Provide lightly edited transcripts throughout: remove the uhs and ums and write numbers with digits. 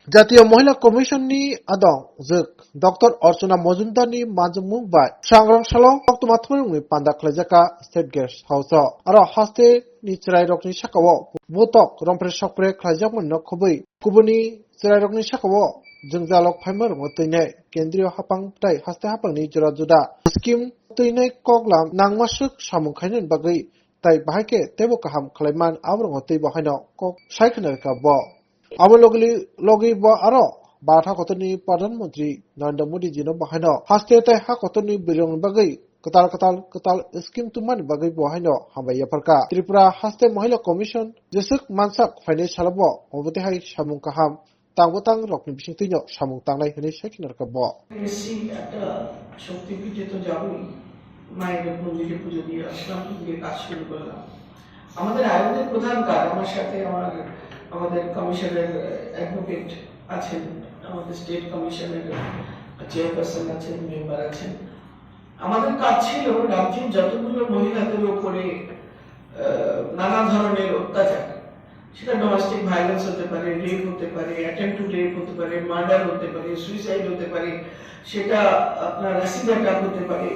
জাতীয় মহিলা কমিশনनि आदं joke doctor अर्चना मजुमदारनि मानजों bye सांग्रां सालं अक्ट'माथुमनि पान्दा खलायजाका स्टेट गेस्ट हाउस आरो हास्ते नि चिराय रकनि साकाव बुतक रंफ्रे सकप्रे खलायजामोन न खबै गुबुननि चिराय रकनि साकाव जों जालक फाइमर मतैने केन्द्रीय हापां ताय हास्ते हापांनि जरा जुदा स्किम तैने कगलां नांमासुक सामुखायनि बागै ताय बाहायके तेबो गाहाम खलायमान आब्रंग तै बाहायनो कक सायखनारका ब आमो लगी ब आरो बाथा गतनि प्रधानमंत्री नरेंद्र मोदी जी बाहायनो हास्ते ताय हा गतनि बिरं बागै कताल स्किम तुमान बागै बाहायनो हाबाया फरका त्रिपुरा हास्ते महिला कमिशन जेसुक मानसाक फाइने सालब अबते हाय सामुं काहाम तांबोतां रकनि बिसिंतैनो सामुं तांनाय हनै सायखनारका ब এসি একটা শক্তিপীঠে তো যাবই, মায়ের মন্দিরে পুজো দিয়ে আসলাম, দিয়ে কাজ শুরু করলাম। আমাদের আয়োগের প্রধান কাজ, আমার সাথে আমাদের কমিশনের অ্যাডভোকেট আছেন, আমাদের স্টেট কমিশনের চেয়ারপারসন আছেন, মেম্বার আছেন। আমাদের কাজ ছিল রাজ্যের যতগুলো মহিলাদের উপরে নানা ধরনের অত্যাচার, সেটা ডোমেস্টিক ভায়োলেন্স হতে পারে, রেপ হতে পারে, অ্যাটেম্পট টু রেপ হতে পারে, মার্ডার হতে পারে, সুইসাইড হতে পারে, সেটা আপনার অ্যাসিড অ্যাটাক হতে পারে,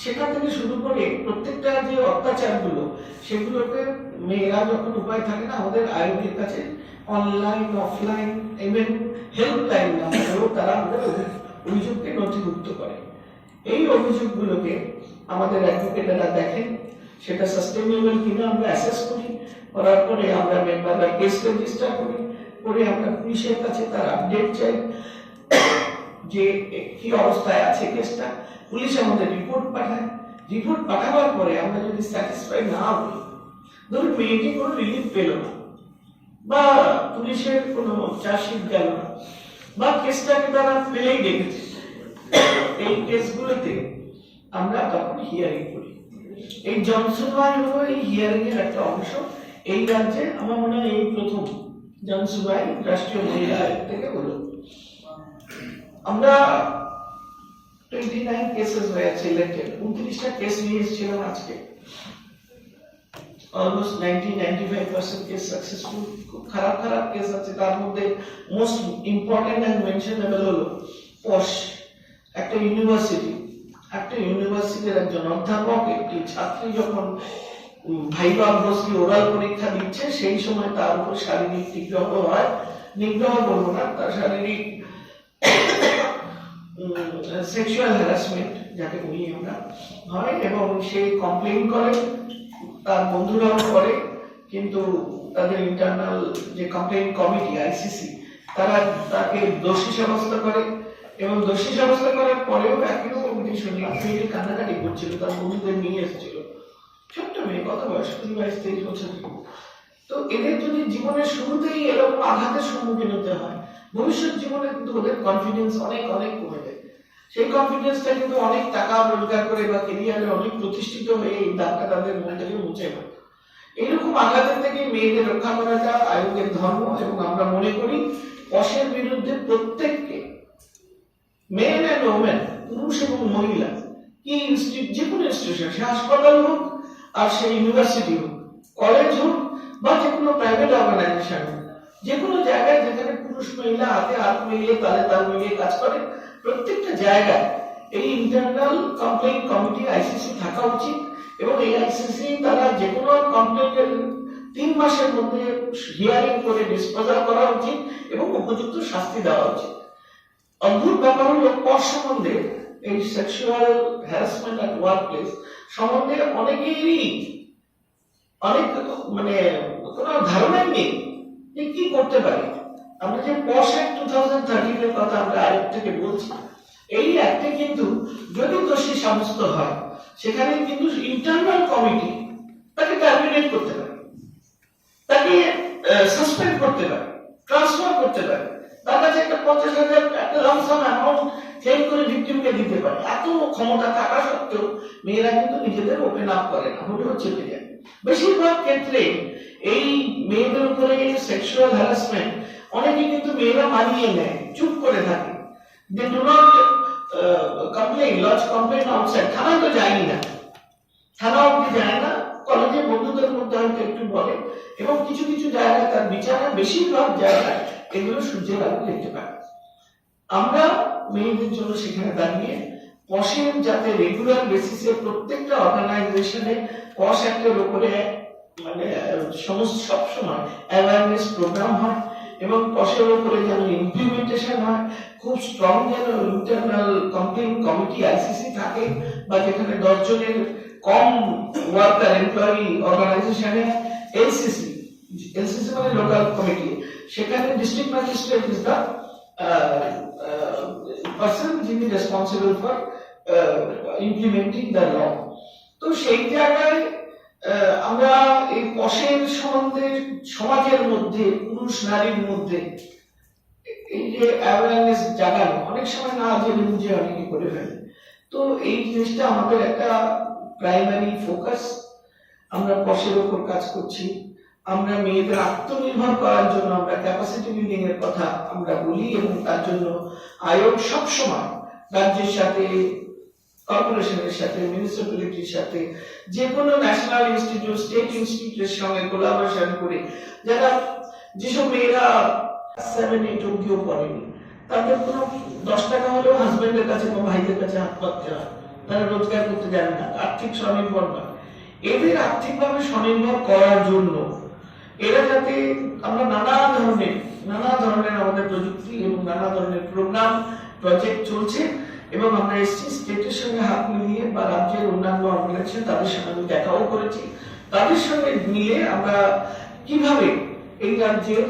সেটা থেকে শুরু করে প্রত্যেকটা যে অত্যাচারগুলো, সেগুলোকে মেয়েরা যখন উপায় থাকে না, আমাদের আয়োগের কাছে অনলাইন অফলাইন ইভেন হেল্পলাইন নাম্বারেও তারা আমাদের অভিযোগকে নথিভুক্ত করে। এই অভিযোগগুলোকে আমাদের অ্যাডভোকেটরা দেখেন, সেটা সাস্টেইনেবল কিনা আমরা অ্যাসেস করি, করার পরে আমরা মেম্বাররা কেস রেজিস্টার করি, করে আমরা পুলিশের কাছে তার আপডেট চাই যে কি অবস্থায় আছে কেসটা। পুলিশ আমাদের রিপোর্ট পাঠায়, রিপোর্ট পাঠাবার পরে আমরা যদি স্যাটিসফাই না হই, ধরুন মেয়েটি কোনো রিলিফ পেল না, বা পুলিশের কোনো চার্জশিট গেল না, বা কেসটাকে তারা ফেলেই রেখেছে, এই কেসগুলোতে আমরা তখন হিয়ারিং করি। এই জনসভায় হলো এই হিয়ারিং এর একটা অংশ। এই রাজ্যে আমার মনে হয় এই প্রথম জনসভায় রাষ্ট্রীয় মহিলা আয়োগ থেকে হলো। আমরা 29 কেসেস হয়েছে ইলেক্টেড, 29টা কেস নিয়ে এসেছিলাম আজকে। Almost 90-95% case successful. খুব খারাপ কেস আছে, তার মধ্যে মোস্ট ইম্পর্টেন্ট এন্ড মেনশনেবল হলো পশ, একটা ইউনিভার্সিটির একজন অধ্যাপক একটি ছাত্রী যখন ভাইবা অবস্থি ওরাল পরীক্ষা দিচ্ছে, সেই সময় তার উপর শারীরিক নিগ্রহ হয়, নিগ্রহ বলবো না, তার শারীরিক সেক্সুয়াল হ্যারাসমেন্ট যাকে বলি আমরা হয়, এবং সে কমপ্লেইন করে, তার বন্ধুরাও করে, কিন্তু তাদের ইন্টারনাল যে কমপ্লেইন কমিটি আইসিসি তারা তাকে দোষী সাব্যস্ত করে, এবং দোষী সাব্যস্ত করার পরেও একই রকম শুনলাম মেয়েটি কান্নাকাটি করছিল, তার বন্ধুদের নিয়ে এসেছিল, ছোট্ট মেয়ে, কত বয়স, 22-23 বছর। তো এদের যদি জীবনের শুরুতেই এরকম আঘাতের সম্মুখীন হতে হয়, ভবিষ্যৎ জীবনে কিন্তু ওদের কনফিডেন্স অনেক কমে যায়। সেই কনফিডেন্সটা কিন্তু অনেক টাকা রোজগার করে বা কেরিয়ারে অনেক প্রতিষ্ঠিত হয়ে এই দাগটা তাদের মন থেকে মুছে না। এইরকম আঘাতের থেকে মেয়েদের রক্ষা করাটা আয়োগের ধর্ম, এবং আমরা মনে করি পশের বিরুদ্ধে প্রত্যেককে, মেন এন্ড ওমেন, পুরুষ এবং মহিলা, কি যে কোনো ইনস্টিটিউশন, সে হাসপাতাল হোক আর সে ইউনিভার্সিটি হোক, কলেজ হোক বা যে কোনো প্রাইভেট অর্গানাইজেশন হোক, যে কোনো জায়গায় যেখানে পুরুষ মহিলা হাতে হাত মিলিয়ে তালে তাল মিলিয়ে কাজ করে, প্রত্যেকটা জায়গায় এই ইন্টারনাল কমপ্লেইন কমিটি আইসিসি থাকা উচিত, এবং এই আইসিসি তারা যে কোনো কমপ্লেইনের 3 মাসের মধ্যে হিয়ারিং করে ডিসপোজাল করা উচিত এবং উপযুক্ত শাস্তি দেওয়া উচিত। অদ্ভুত ব্যাপার হলো পশ সম্বন্ধে, এই sexual harassment at work place সম্বন্ধে অনেকেরই অনেক কোনো ধারণাই নেই যে কি করতে পারে। আমরা যে পশ অ্যাক্ট 2013 এর কথা আমরা আয়োগ থেকে বলছি, এই অ্যাক্টে কিন্তু যদি দোষী সাব্যস্ত হয়, সেখানে কিন্তু ইন্টারনাল কমিটি তাকে টার্মিনেট করতে পারে, তাকে সাসপেন্ড করতে পারে, ট্রান্সফার করতে পারে, তার কাছে একটা 50,000 একটা লামসাম অ্যামাউন্ট ক্লেম করে ভিকটিমকে দিতে পারে। এত ক্ষমতা থাকা সত্ত্বেও মেয়েরা কিন্তু নিজেদের ওপেন আপ করে না, হলেও চেপে যায়। বেশিরভাগ ক্ষেত্রে এই মেয়েদের উপরে সেক্সুয়াল হ্যারাসমেন্ট অনেকে কিন্তু মেয়েরা মানিয়ে নেয়, চুপ করে থাকে, they do not lodge complain outside. থানায় তো যায়নি না, থানা অব্দি যায় না, কলেজে বন্ধুদের মধ্যে হয়তো একটু বলে, এবং কিছু জায়গায় তার বিচারে বেশিরভাগ জায়গায় এগুলো সূর্যের আলো দেখতে পায়। আমরা মেয়েদের জন্য সেখানে দাঁড়িয়ে পশের যাতে রেগুলার বেসিসে প্রত্যেকটা অর্গানাইজেশনে পশ অ্যাক্টের উপরে মানে সমস্ত সবসময় অ্যাওয়ারনেস প্রোগ্রাম হয় এবং পশের উপরে যেন ইমপ্লিমেন্টেশন হয়, খুব স্ট্রং যেন ইন্টারনাল কমপ্লেইন কমিটি আইসিসি থাকে, বা যেখানে 10 জনের কম ওয়ার্কার এমপ্লয়ি অর্গানাইজেশনে এলসিসি মানে লোকাল কমিটি, সেখানে district magistrate is the person যিনি responsible for implementing the law. তো সেই জায়গায় আমরা এই পশের সম্বন্ধে সমাজের মধ্যে পুরুষ নারীর মধ্যে এই যে অ্যাওয়ারনেস জাগানো, অনেক সময় না জেনে বুঝে অনেকে করে ফেলে। তো এই জিনিসটা আমাদের একটা প্রাইমারি ফোকাস। আমরা পশের উপর কাজ করছি। আমরা মেয়েদের আত্মনির্ভর করার জন্য আমরা ক্যাপাসিটি বিল্ডিং এর কথা আমরা বলি, এবং তার জন্য আয়োগ সবসময় রাজ্যের সাথে, কর্পোরেশনের সাথে, মিউনিসিপ্যালিটির সাথে, যে কোনো ন্যাশনাল ইনস্টিটিউট, স্টেট ইনস্টিটিউটের সঙ্গে কোলাবোরেশন করে, যারা যেসব মেয়েরা 7-8 অব্দিও পড়েনি, তাদের কোনো 10 টাকা হলেও হাজবেন্ডের কাছে বা ভাইদের কাছে হাত পাততে হয়, তারা রোজগার করতে জানে না, আর্থিক স্বনির্ভর নয়। এদের আর্থিকভাবে স্বনির্ভর করার জন্য এরা যাতে আমরা নানা ধরনের আমাদের প্রযুক্তি এবং নানা ধরনের প্রোগ্রাম প্রজেক্ট চলছে, এবং আমরা এসছি স্টেটের সঙ্গে হাত মিলিয়ে বা রাজ্যের অন্যান্য অর্গানাইজেশন তাদের সঙ্গে আমি দেখাও করেছি, তাদের সঙ্গে মিলে আমরা কিভাবে এই রাজ্যের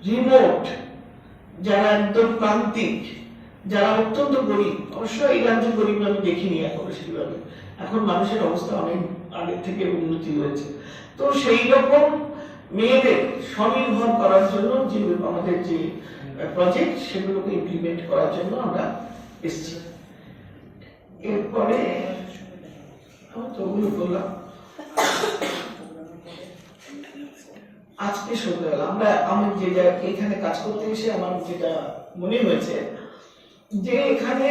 রিমোট, যারা একদম প্রান্তিক, যারা অত্যন্ত গরিব, অবশ্য এই রাজ্যে গরিব আমি দেখিনি এখন সেভাবে, এখন মানুষের অবস্থা অনেক আগের থেকে উন্নতি হয়েছে। তো সেই রকম মেয়েদের স্বনির্ভর করার জন্য যে আমাদের যে প্রজেক্ট, সেগুলোকে ইমপ্লিমেন্ট করার জন্য আমরা এসেছি। এরপরে আমি তো ওগুলো বললাম। আজকে সন্ধ্যাবেলা আমি যে এখানে কাজ করতে এসে আমার যেটা মনে হয়েছে যে এখানে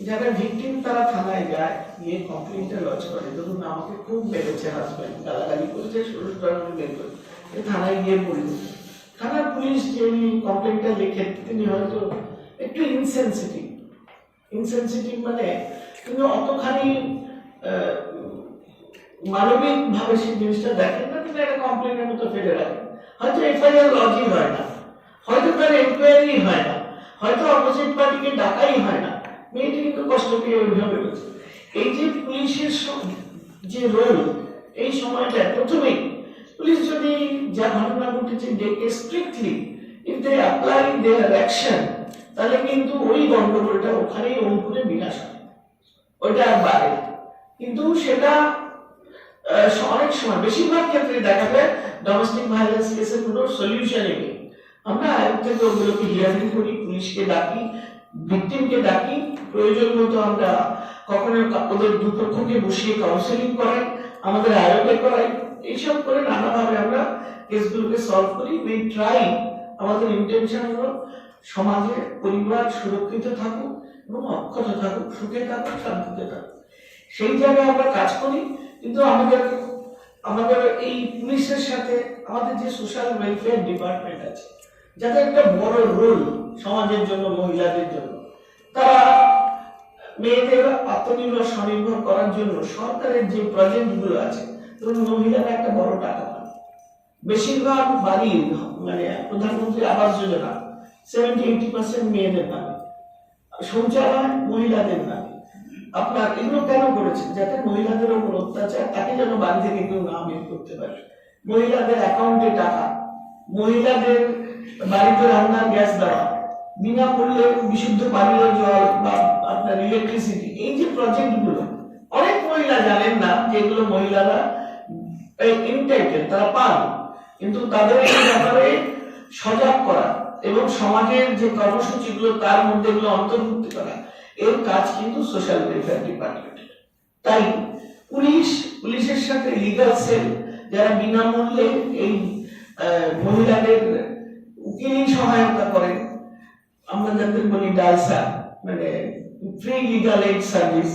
যারা ভিকটিম তারা থানায় যায়, গিয়ে কমপ্লেইনটা লজ করে, ধরুন আমাকে খুব মেরেছে হাজব্যান্ড, গালাগালি করেছে, বের করে থানায় গিয়ে বলল, থানার পুলিশ যিনি কমপ্লেইনটা লিখে তিনি হয়তো একটু ইনসেনসিটিভ মানে তিনি অতখানি মানবিক ভাবে সেই জিনিসটা দেখেন না, কিন্তু একটা কমপ্লেইনের মতো ফেলে রাখেন। হয়তো এফআইআর লজই হয় না, হয়তো তার এনকোয়ারি হয় না, হয়তো অপোজিট পার্টিকে ডাকাই হয় না, মেয়েটি কিন্তু কষ্ট পেয়ে ওইভাবে রয়েছে। এই যে পুলিশের যে রোল, এই সময়টা প্রথমেই পুলিশ যদি যা ঘটনা ঘটেছে দেখে strictly if they apply their action, তাহলে কিন্তু ওই গন্ডগোলটা ওখানেই অঙ্কুরে বিনাশ হয়, ওইটা আর বাড়ে। কিন্তু সেটা অনেক সময়, বেশিরভাগ ক্ষেত্রে দেখা যায় ডোমেস্টিক ভায়োলেন্স কেসের কোনো সলিউশনই নেই। আমরা আয়োগ থেকে ওগুলোকে হিয়ারিং করি, পুলিশকে ডাকি, ভিকটিমকে ডাকি, প্রয়োজন মতো আমরা কখনো ওদের দুপক্ষকে বসিয়ে কাউন্সেলিং করাই, আমাদের আয়োগে করাই, এইসব করে নানাভাবে আমরা কেসগুলোকে সলভ করি। উই ট্রাই, আমাদের ইন্টেনশন হলো সমাজে পরিবার সুরক্ষিত থাকুক এবং অক্ষত থাকুক, সুখে থাকুক, শান্তিতে থাকুক, সেই জায়গায় আমরা কাজ করি। কিন্তু আমাদের এই পুলিশের সাথে আমাদের যে সোশ্যাল ওয়েলফেয়ার ডিপার্টমেন্ট আছে, যাদের একটা বড় রোল সমাজের জন্য, মহিলাদের জন্য, তারা মেয়েদের আত্মনির্ভর স্বনির্ভর করার জন্য সরকারের যে প্রজেক্ট গুলো আছে, ধরুন মহিলারা একটা বড় টাকা পায়, বেশিরভাগ বাড়ি মানে প্রধানমন্ত্রী আবাস যোজনা 70-80% মেয়েদের নামে, শৌচালয় মহিলাদের নামে। আপনার এগুলো কেন করেছে? যাতে মহিলাদের উপর অত্যাচার, তাকে যেন বাড়ি থেকে কেউ না বের করতে পারে। মহিলাদের অ্যাকাউন্টে টাকা, মহিলাদের বাড়িতে রান্নার গ্যাস দেওয়া, বিনামূল্যে বিশুদ্ধ পানীয় জল বা আপনার ইলেকট্রিসিটি, এই যে প্রজেক্ট গুলো অনেক মহিলা জানেন না যে এগুলো মহিলারা ইনটাইটেল, তারা পান, কিন্তু তাদের এই ব্যাপারে সজাগ করা এবং সমাজের যে কর্মসূচিগুলো তার মধ্যে এগুলো অন্তর্ভুক্ত করা, এর কাজ কিন্তু সোশ্যাল ওয়েলফেয়ার ডিপার্টমেন্টের। তাই পুলিশের সাথে লিগাল সেল, যারা বিনামূল্যে এই মহিলাদের উকিল সহায়তা করেন, আমরা যাদের বলি ডালসা, মানে ফ্রি লিগাল এইড সার্ভিস,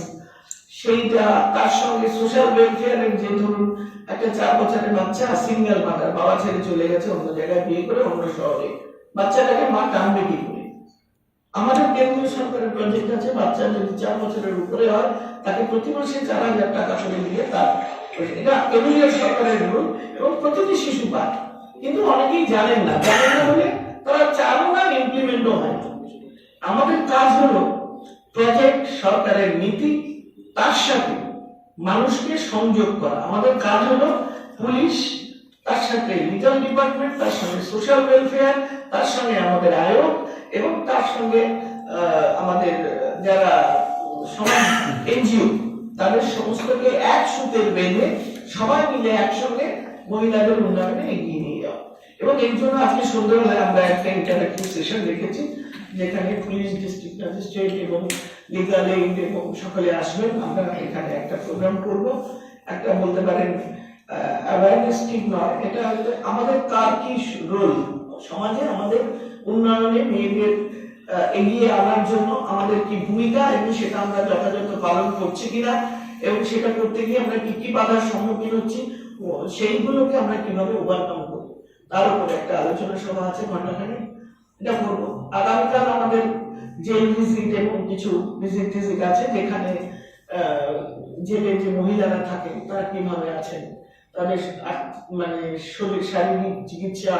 সেইটা, তার সঙ্গে সোশ্যাল ওয়েলফেয়ারের যে ধরুন একটা 4 বছরের বাচ্চা সিঙ্গেল মাদার, বাবা ছেড়ে চলে গেছে অন্য জায়গায় বিয়ে করে অন্য শহরে, বাচ্চাটাকে মা টানবে কি করে? আমাদের কেন্দ্রীয় সরকারের প্রজেক্ট আছে, বাচ্চা যদি 4 বছরের উপরে হয় তাকে প্রতি মাসে 4,000 টাকা করে দিয়ে তার, এটা কেন্দ্রীয় সরকারের রুল এবং প্রতিটি শিশু পায়। কিন্তু অনেকেই জানেন না বলে তারা চালু না, ইমপ্লিমেন্টও হয় না। আমাদের কাজ হলো প্রজেক্ট, সরকারের নীতি, তার সাথে মানুষকে সংযোগ করা। আমাদের কাজ হলো পুলিশ, তার সাথে লিগাল ডিপার্টমেন্ট, তার সঙ্গে সোশ্যাল ওয়েলফেয়ার, তার সঙ্গে আমাদের আয়োগ এবং তার সঙ্গে আমাদের যারা সমাজ এনজিও, তাদের সমস্তকে এক সুতের বেঁধে সবাই মিলে একসঙ্গে মহিলাদের উন্নয়নে এগিয়ে নিয়ে যাওয়া। এবং এর জন্য আজকে সন্ধ্যাবেলায় আমরা একটা ইন্টারেক্টিভ সেশন রেখেছি, যেখানে পুলিশ, ডিস্ট্রিক্ট ম্যাজিস্ট্রেট এবং লিগাল এইড এবং সকলে আসবেন। আমরা এখানে একটা প্রোগ্রাম করব, একটা বলতে পারেন অ্যাওয়ারনেস ঠিক নয়, এটা আমাদের কার কি রোল সমাজে, আমাদের উন্নয়নে মেয়েদের এগিয়ে আনার জন্য আমাদের কি ভূমিকা, এবং সেটা আমরা যথাযথ পালন করছি কিনা, এবং সেটা করতে গিয়ে আমরা কি কি বাধার সম্মুখীন হচ্ছি, সেইগুলোকে আমরা কিভাবে ওভারকাম করব, তার উপরে একটা আলোচনা সভা আছে ঘন্টাখানেক, এটা করবো। আগামীকাল আমাদের জেল ভিজিট এবং কিছু ভিজিট আছে, যেখানে জেলে যে মহিলারা থাকেন তারা কিভাবে আছেন, তাদের মানে শরীর শারীরিক চিকিৎসা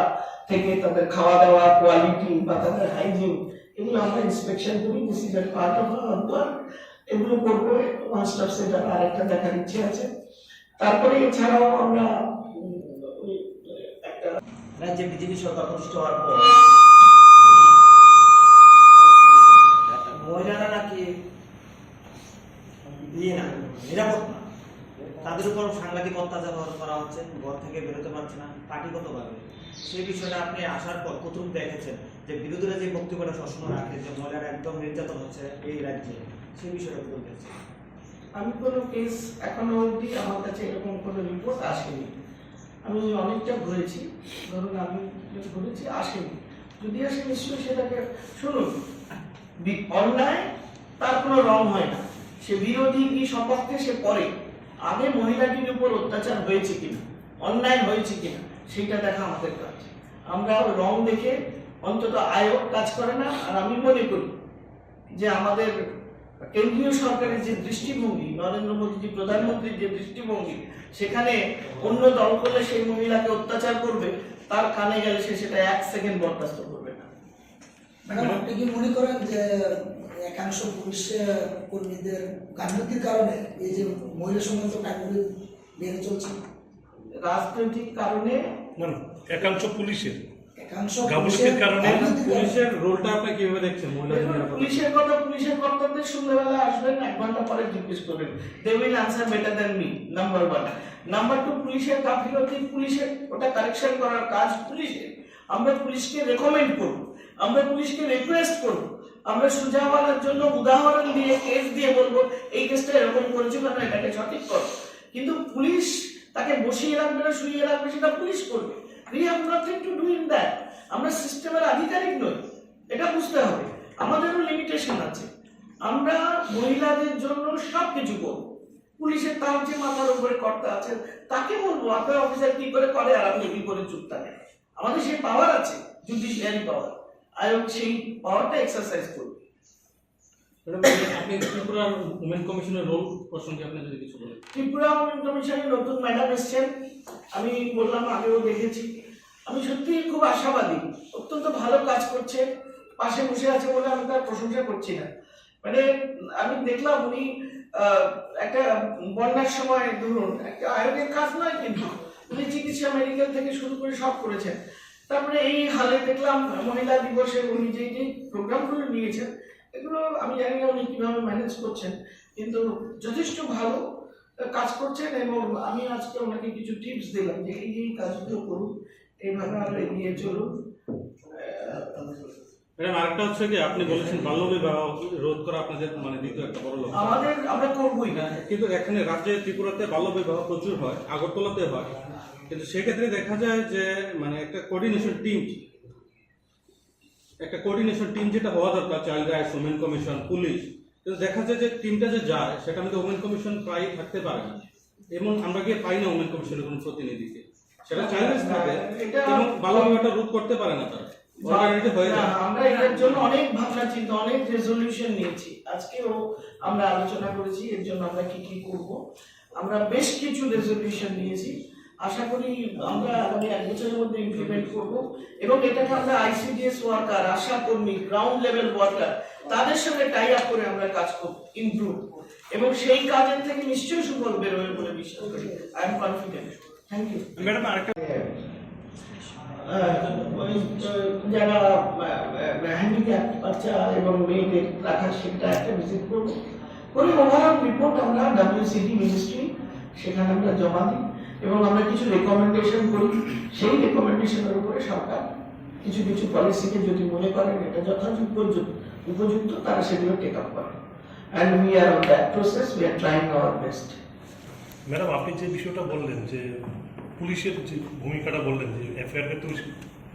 থেকে তাদের খাওয়া দাওয়া কোয়ালিটি বা তাদের হাইজিন, এগুলো আমরা ইন্সপেকশন করি। This is a part of our work. এগুলো করবো। ওয়ান স্টপ সেন্টার আরেকটা দেখার ইচ্ছে আছে। তারপরে এছাড়াও আমরা একটা রাজ্যে বিজেপি সরকার প্রতিষ্ঠা হওয়ার পর মহিলারা নাকি না নিরাপদ না, তাদের উপর সাংঘাতিক অত্যাচার করা হচ্ছে, ঘর থেকে বেরোতে পারছে না পার্টিগতভাবে। সেই বিষয়টা আপনি আসার পর প্রথম দেখেছেন যে বিরোধীরা যে বক্তব্যটা সবসময় রাখে যে মহিলারা একদম নির্যাতন হচ্ছে এই রাজ্যে, সেই বিষয়টা বলতেছে। আমি কোনো কেস এখনো অবধি আমার কাছে এরকম কোনো রিপোর্ট আসেনি। আমি অনেকটা ঘুরেছি, ধরুন আমি ঘুরেছি, আসেনি। যদি আসে নিশ্চয়ই সেটাকে শুনুন, অন্যায় তার কোনো রং হয় না, সে বিরোধী কি সপক্ষে সে পরে, আগে মহিলাটির উপর অত্যাচার হয়েছে কিনা, অন্যায় হয়েছে কিনা সেটা দেখা আমাদের কাজ। আমরা রং দেখে অন্তত আয়োগ কাজ করে না। আর আমি মনে করি যে আমাদের কেন্দ্রীয় সরকারের যে দৃষ্টিভঙ্গি, নরেন্দ্র মোদীজি প্রধানমন্ত্রীর যে দৃষ্টিভঙ্গি, সেখানে অন্য দল করলে সেই মহিলাকে অত্যাচার করবে, তার কানে গেলে সে সেটা 1 সেকেন্ড বরদাস্ত করবে না। ম্যাডাম, আপনি কি মনে করেন যে একাংশ পুলিশ কর্মীদের গাফিলতির কারণে এই যে মহিলা সংক্রান্ত কাজগুলি বেড়ে চলছে? রাজনৈতিক কারণে একাংশ পুলিশের একাংশ গাফিলতির কারণে পুলিশের রোলটা আপনি কিভাবে দেখছেন? পুলিশের কথা, পুলিশের কর্তব্যের সন্ধ্যাবেলা আসবেন, 1 ঘন্টা পরে জিজ্ঞেস করবেন, they will answer better than me, number 1। Number 2, পুলিশের গাফিলতি পুলিশের, ওটা কারেকশন করার কাজ পুলিশের। আমরা পুলিশকে রেকমেন্ড করব, আমরা পুলিশকে রিকোয়েস্ট করব, আমরা সুজাওয়ালার জন্য উদাহরণ দিয়ে কেস দিয়ে বলবো এই কেসটা এরকম করেছে কেন, এটাকে সঠিক করো। কিন্তু পুলিশ তাকে বসিয়ে রাখবে না শুইয়ে রাখবে, সেটা পুলিশ করবে। We have nothing to do in that. আমরা সিস্টেমের আধিকারিক নই, এটা বুঝতে হবে। আমাদেরও লিমিটেশন আছে। আমরা মহিলাদের জন্য সবকিছু করব। পুলিশের তার যে মাথার উপরে কর্তা আছে তাকে বলবো আপনার অফিসার কি করে করে আর আপনি কি করে চুপ থাকেন। আমাদের সেই পাওয়ার আছে, জুডিশিয়ারি পাওয়ার। আয়োগ সেই পাওয়ারটা এক্সারসাইজ করবে। আপনি ত্রিপুরা উমেন কমিশনের রোল প্রসঙ্গে আপনি যদি কিছু বলেন। ত্রিপুরা উমেন কমিশনের নতুন ম্যাডাম এসছেন, আমি বললাম আগেও দেখেছি। আমি সত্যি খুব আশাবাদী, অত্যন্ত ভালো কাজ করছে। পাশে বসে আছে বলে আমি তার প্রশংসা করছি না, মানে আমি দেখলাম উনি একটা বন্যার সময় ধরুন একটা আয়োগের কাজ নয়, কিন্তু উনি চিকিৎসা মেডিকেল থেকে শুরু করে সব করেছেন। তারপরে এই হালে দেখলাম মহিলা দিবসে উনি যে যে প্রোগ্রামগুলো নিয়েছেন, এগুলো আমি জানি না উনি কিভাবে ম্যানেজ করছেন, কিন্তু যথেষ্ট ভালো কাজ করছেন। এবং আমি আজকে ওনাকে কিছু টিপস দিলাম যে এই এই কাজগুলো করুন, এইভাবে আরো এগিয়ে চলুন। ম্যাডাম, আরেকটা হচ্ছে কি আপনি বলেছেন বাল্যবিবাহ রোধ করা আপনাদের মানে দ্বিতীয় একটা বড় লক্ষ্য। আমাদের আমরা করবোই না, কিন্তু এখানে রাজ্যে ত্রিপুরাতে বাল্যবিবাহ প্রচুর হয়, আগরতলাতে হয়, কিন্তু সেক্ষেত্রে দেখা যায় যে মানে একটা কোঅর্ডিনেশন টিম যেটা হওয়া দরকার, child rights, women commission, police, কিন্তু দেখা যায় যে টিমটা যে যায় সেটা মধ্যে উমেন কমিশন প্রায় থাকতে পারে না, এমন আমরা গিয়ে পাই না উমেন কমিশনের কোনো প্রতিনিধিকে। সেটা চাইল্ড রাইটস থাকে এবং বাল্যবিবাহটা রোধ করতে পারে না তারা। এটা হয়ে না, যায়। আমরা এর জন্য অনেক ভাবনা চিন্তা, অনেক রেজলিউশন নিয়েছি। আজকেও আমরা আলোচনা করেছি এর জন্য আমরা কি কি করব। আমরা বেশ কিছু রেজলিউশন নিয়েছি, আশা করি আমরা আগামী 1 বছরের মধ্যে ইমপ্লিমেন্ট করব এবং এটাকে আমরা আইসিডিএস ওয়ার্কার, আশা কর্মী, গ্রাউন্ড লেভেল ওয়ার্কার তাদের সঙ্গে টাই আপ করে আমরা কাজ করব, ইমপ্রুভ, এবং সেই কাজের থেকে নিশ্চয়ই সুফল বেরোবে বলে বিশ্বাস করি। I am confident. Thank you. Madam আরেকটা যারা হ্যান্ডিক্যাপ বাচ্চা এবং মেয়েদের রাখা সেটা একটা ভিজিট করবো, করে ওভারঅল রিপোর্ট আমরা WCD মিনিস্ট্রি সেখানে আমরা জমা দিই এবং আমরা কিছু রেকমেন্ডেশন করি। সেই রেকমেন্ডেশনের উপরে সরকার কিছু কিছু পলিসিকে যদি মনে করেন এটা উপযুক্ত তারা সেগুলো টেক আপ করে। And we are on that process, we are trying our best. Madam আপনি যে বিষয়টা বললেন যে পুলিশের যে ভূমিকাটা বললেন যে এফআইআরকে তো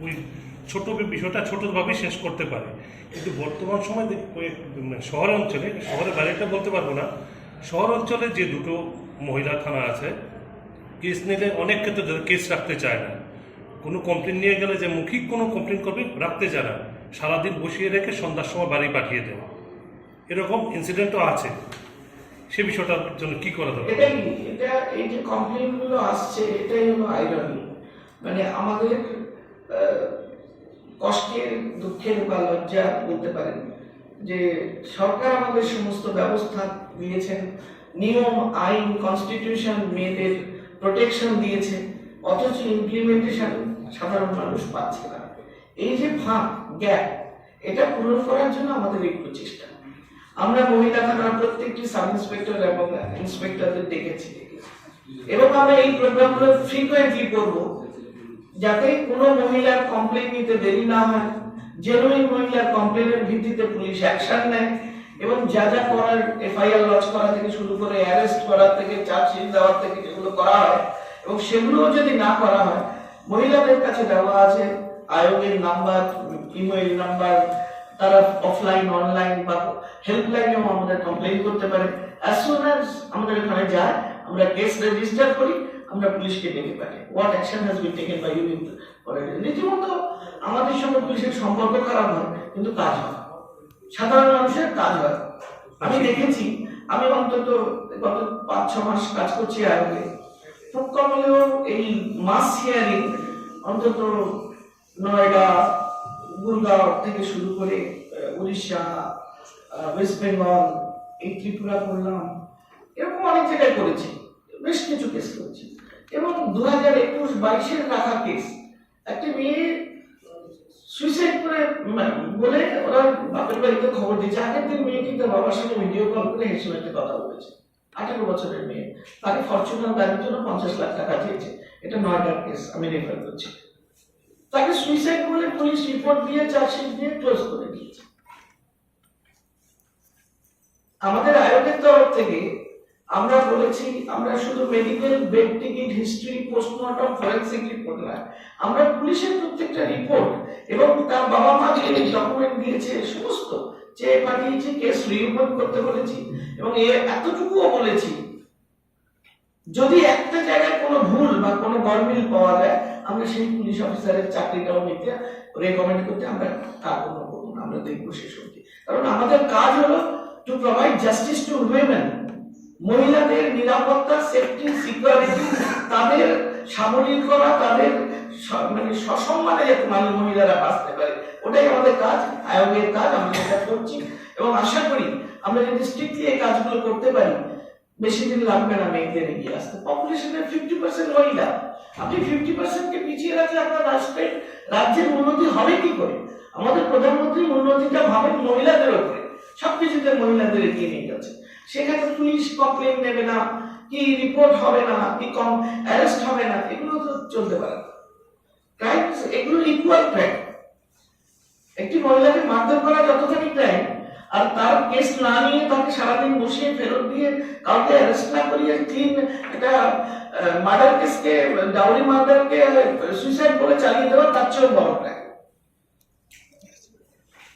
ওই ছোট বিষয়টা ছোটভাবে শেষ করতে পারে, কিন্তু বর্তমান সময় শহর অঞ্চলে, শহরের বাইরেটা বলতে পারবো না, শহর অঞ্চলে যে দুটো মহিলা থানা আছে, কেস নিলে অনেক ক্ষেত্রে কেস রাখতে চায় না। কোনো কমপ্লেন নিয়ে গেলে যে মৌখিক কোনো কমপ্লেন করবে রাখতে চায় না, সারাদিন বসিয়ে রেখে সন্ধ্যার সময় বাড়ি পাঠিয়ে দেয়। এরকম ইনসিডেন্টও আছে। সে বিষয়টার জন্য কি করা দরকার? এই যে কমপ্লেন গুলো আসছে এটাই হলো আইরনি, মানে আমাদের কষ্টের, দুঃখের বা লজ্জা বলতে পারেন যে সরকার আমাদের সমস্ত ব্যবস্থা দিয়েছেন, নিয়ম, আইন, কনস্টিটিউশন মেয়েদের প্রোটেকশন দিয়েছে, অথচ ইমপ্লিমেন্টেশন সাধারণ মানুষ পাচ্ছে না। এই যে ফাঁক, গ্যাপ, এটা পূরণ করার জন্য আমাদের এই প্রচেষ্টা। আমরা মহিলা থানার প্রত্যেকটি সাব ইন্সপেক্টর এবং ইন্সপেক্টরদের ডেকেছি এবং আমরা এই প্রোগ্রামগুলো ফ্রিকোয়েন্টলি করব যাতে কোনো মহিলার কমপ্লেন নিতে দেরি না হয়, জেনুইন মহিলার কমপ্লেনের ভিত্তিতে পুলিশ অ্যাকশন নেয় এবং যা যা করার, এফআইআর লজ করা থেকে শুরু করে অ্যারেস্ট করা থেকে চার্জশিট দেওয়ার থেকে যেগুলো করা হয়, এবং সেগুলো যদি না করা হয়, মহিলাদের কাছে দেওয়া আছে আয়োগের নাম্বার, ইমেইল নাম্বার, তারা অফলাইন, অনলাইন বা হেল্পলাইনেও আমাদের কমপ্লেন করতে পারে। অ্যাজ সুন অ্যাজ আমাদের এখানে যায়, আমরা কেস রেজিস্টার করি, আমরা পুলিশকে ডেকে পাঠাই। What action has been taken by you in রীতিমতো আমাদের সঙ্গে পুলিশের সম্পর্ক খারাপ হয় কিন্তু কাজ হয়, সাধারণ মানুষের কাজ হয়। আমি দেখেছি, আমি অন্তত গত 5-6 মাস কাজ করছি আয়োগে, খুব কম হলেও এই মাস হিয়ারিং অন্তত নয়ডা, গুরগাঁও থেকে শুরু করে উড়িষ্যা, ওয়েস্ট বেঙ্গল, এই ত্রিপুরা করলাম, এরকম অনেক জায়গায় করেছি, বেশ কিছু কেস করেছি। এবং 2021-22-এর রাখা কেস, একটা মেয়ে সুইসাইড করে বলে ওরা বাপের বাড়িতে খবর দিয়েছে, আগের দিন মেয়েটি তার বাবার সঙ্গে ভিডিও কল করে হেসে হেসে কথা বলেছে। 18 বছরের মেয়ে, তাকে ফরচুনার গাড়ির জন্য 50 লাখ টাকা চেয়েছে। এটা নয়ডার কেস, আমি রেফার করছি। তাকে সুইসাইড বলে পুলিশ রিপোর্ট দিয়ে চার্জশিট দিয়ে ক্লোজ করে দিয়েছে। আমাদের আয়োগের তরফ থেকে আমরা বলেছি, আমরা শুধু medical, bed ticket, history, post-mortem, forensic report না, আমরা পুলিশের প্রত্যেকটা রিপোর্ট এবং তার বাবা মা যে ডকুমেন্ট দিয়েছে সমস্ত চেয়ে পাঠিয়েছি, কেস রিওপেন করতে বলেছি এবং এতটুকুও বলেছি যদি একটা জায়গায় কোনো ভুল বা কোনো গরমিল পাওয়া যায়, আমরা সেই পুলিশ অফিসারের চাকরিটাও নিতে রেকমেন্ড করতে আমরা কাজ করবো না, আমরা দেখবো শেষ অবধি। কারণ আমাদের কাজ হলো to provide justice to women, মহিলাদের নিরাপত্তা, সেফটি, সিকিউরিটি, তাদের সাবলীল করা, তাদের মানে সসম্মানে যাতে মহিলারা বাঁচতে পারে, ওটাই আমাদের কাজ, আয়োগের কাজ। আমরা সেটা করছি এবং আশা করি আমরা যদি স্ট্রিক্টলি এই কাজগুলো করতে পারি, বেশি দিন লাগবে না মেয়েদের এগিয়ে আসতে। পপুলেশনের 50% মহিলা, আপনি 50%কে পিছিয়ে রাখলে আপনার রাজ্যের উন্নতি হবে কি করে? আমাদের প্রধানমন্ত্রী উন্নতিটা ভাবেন মহিলাদের উপরে, সবকিছুতে মহিলাদের এগিয়ে নিয়ে যাচ্ছে। সেখানে পুলিশ কমপ্লেন নেবে না, কি রিপোর্ট হবে না, কি কম অ্যারেস্ট হবে না, এগুলো তো চলতে পারে না। ক্রাইমস এগুলো ইকুয়াল ক্রাইম। একটি মহিলাকে মারধর করা যতখানি ক্রাইম, আর তার কেস না নিয়ে তাকে সারাদিন বসিয়ে ফেরত দিয়ে কাউকে অ্যারেস্ট না করিয়ে ক্লিন একটা মার্ডার কেসকে, ডাউরি মার্ডারকে সুইসাইড বলে চালিয়ে দেওয়া, তার চেয়েও বড় ক্রাইম।